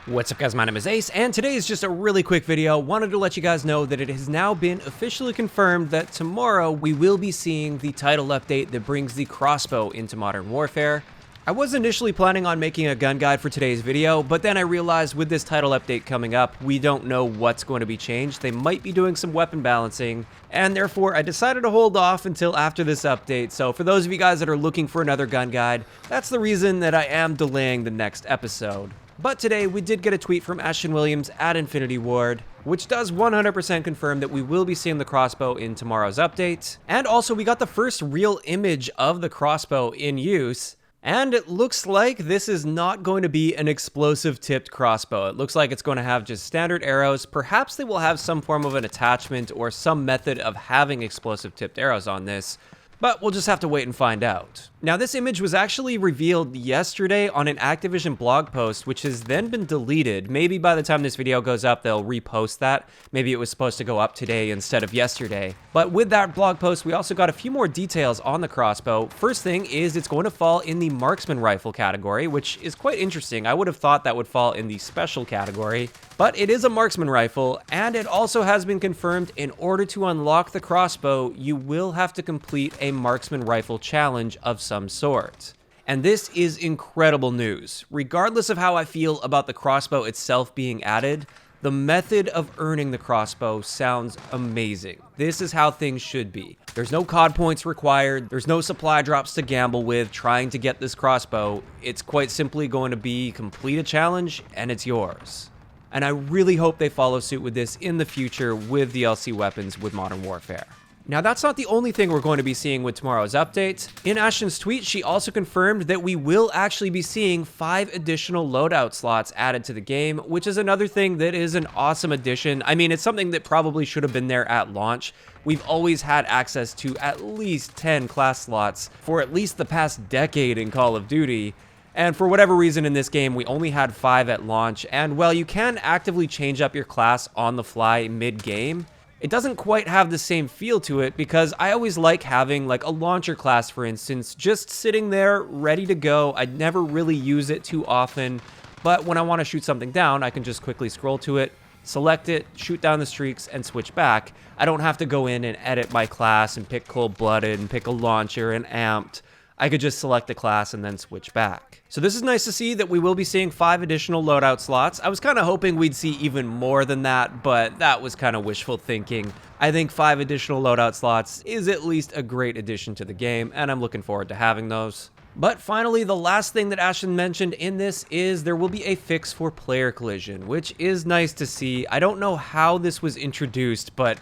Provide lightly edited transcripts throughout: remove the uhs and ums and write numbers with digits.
What's up guys, my name is Ace, and today is just a really quick video. Wanted to let you guys know that it has now been officially confirmed that tomorrow we will be seeing the title update that brings the Crossbow into Modern Warfare. I was initially planning on making a gun guide for today's video, but then I realized with this title update coming up, we don't know what's going to be changed. They might be doing some weapon balancing, and therefore I decided to hold off until after this update. So for those of you guys that are looking for another gun guide, that's the reason that I am delaying the next episode. But today, we did get a tweet from Ashton Williams at Infinity Ward, which does 100% confirm that we will be seeing the Crossbow in tomorrow's update. And also, we got the first real image of the Crossbow in use, and it looks like this is not going to be an explosive tipped crossbow. It looks like it's going to have just standard arrows. Perhaps they will have some form of an attachment or some method of having explosive tipped arrows on this, but we'll just have to wait and find out. Now, this image was actually revealed yesterday on an Activision blog post, which has then been deleted. Maybe by the time this video goes up, they'll repost that. Maybe it was supposed to go up today instead of yesterday. But with that blog post, we also got a few more details on the Crossbow. First thing is it's going to fall in the marksman rifle category, which is quite interesting. I would have thought that would fall in the special category, but it is a marksman rifle, and it also has been confirmed in order to unlock the Crossbow, you will have to complete a marksman rifle challenge of some sort. And this is incredible news. Regardless of how I feel about the Crossbow itself being added, the method of earning the Crossbow sounds amazing. This is how things should be. There's no COD points required. There's no supply drops to gamble with trying to get this Crossbow. It's quite simply going to be complete a challenge and it's yours. And I really hope they follow suit with this in the future with DLC weapons with Modern Warfare. Now, that's not the only thing we're going to be seeing with tomorrow's update. In Ashton's tweet, she also confirmed that we will actually be seeing 5 additional loadout slots added to the game, which is another thing that is an awesome addition. I mean, it's something that probably should have been there at launch. We've always had access to at least 10 class slots for at least the past decade in Call of Duty. And for whatever reason in this game, we only had 5 at launch. And while you can actively change up your class on the fly mid-game, it doesn't quite have the same feel to it because I always like having like a launcher class, for instance, just sitting there ready to go. I never really use it too often, but when I want to shoot something down, I can just quickly scroll to it, select it, shoot down the streaks, and switch back. I don't have to go in and edit my class and pick cold-blooded and pick a launcher and amped. I could just select the class and then switch back. So this is nice to see that we will be seeing 5 additional loadout slots. I was kind of hoping we'd see even more than that, but that was kind of wishful thinking. I think 5 additional loadout slots is at least a great addition to the game, and I'm looking forward to having those. But finally, the last thing that Ashton mentioned in this is there will be a fix for player collision, which is nice to see. I don't know how this was introduced, but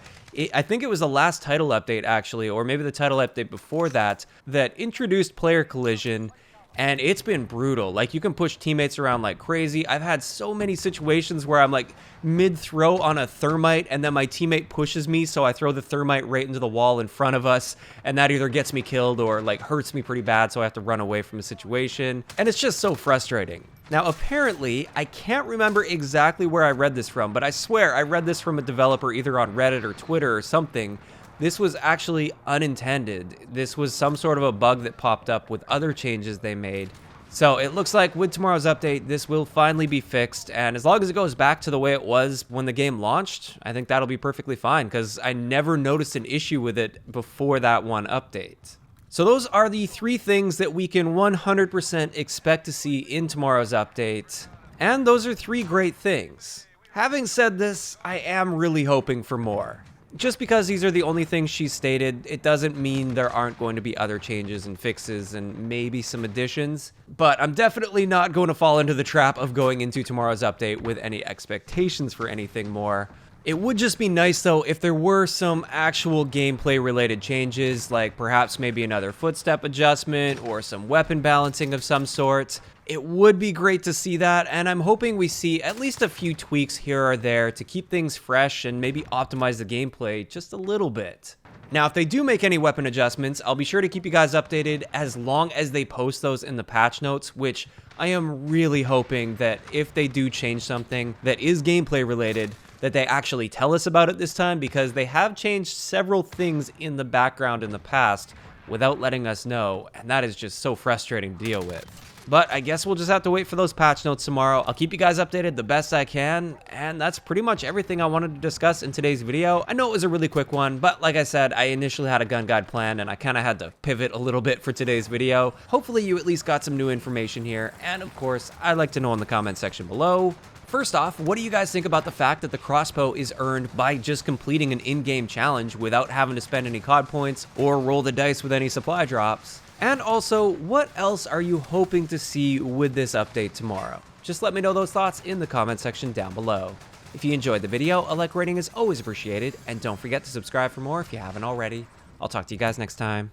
I think it was the last title update actually, or maybe the title update before that, that introduced player collision, and it's been brutal. Like, you can push teammates around like crazy. I've had so many situations where I'm like mid-throw on a thermite and then my teammate pushes me, so I throw the thermite right into the wall in front of us, and that either gets me killed or like hurts me pretty bad, so I have to run away from a situation, and it's just so frustrating. Now, apparently, I can't remember exactly where I read this from, but I swear I read this from a developer either on Reddit or Twitter or something. This was actually unintended. This was some sort of a bug that popped up with other changes they made. So it looks like with tomorrow's update, this will finally be fixed, and as long as it goes back to the way it was when the game launched, I think that'll be perfectly fine, because I never noticed an issue with it before that one update. So those are the 3 things that we can 100% expect to see in tomorrow's update, and those are 3 great things. Having said this, I am really hoping for more. Just because these are the only things she stated, it doesn't mean there aren't going to be other changes and fixes and maybe some additions, but I'm definitely not going to fall into the trap of going into tomorrow's update with any expectations for anything more. It would just be nice, though, if there were some actual gameplay-related changes, like perhaps maybe another footstep adjustment or some weapon balancing of some sort. It would be great to see that, and I'm hoping we see at least a few tweaks here or there to keep things fresh and maybe optimize the gameplay just a little bit. Now, if they do make any weapon adjustments, I'll be sure to keep you guys updated as long as they post those in the patch notes, which I am really hoping that if they do change something that is gameplay related, that they actually tell us about it this time, because they have changed several things in the background in the past, without letting us know, and that is just so frustrating to deal with. But I guess we'll just have to wait for those patch notes tomorrow. I'll keep you guys updated the best I can, and that's pretty much everything I wanted to discuss in today's video. I know it was a really quick one, but like I said, I initially had a gun guide planned, and I kind of had to pivot a little bit for today's video. Hopefully you at least got some new information here, and of course, I'd like to know in the comment section below. First off, what do you guys think about the fact that the crossbow is earned by just completing an in-game challenge without having to spend any COD points or roll the dice with any supply drops? And also, what else are you hoping to see with this update tomorrow? Just let me know those thoughts in the comment section down below. If you enjoyed the video, a like rating is always appreciated, and don't forget to subscribe for more if you haven't already. I'll talk to you guys next time.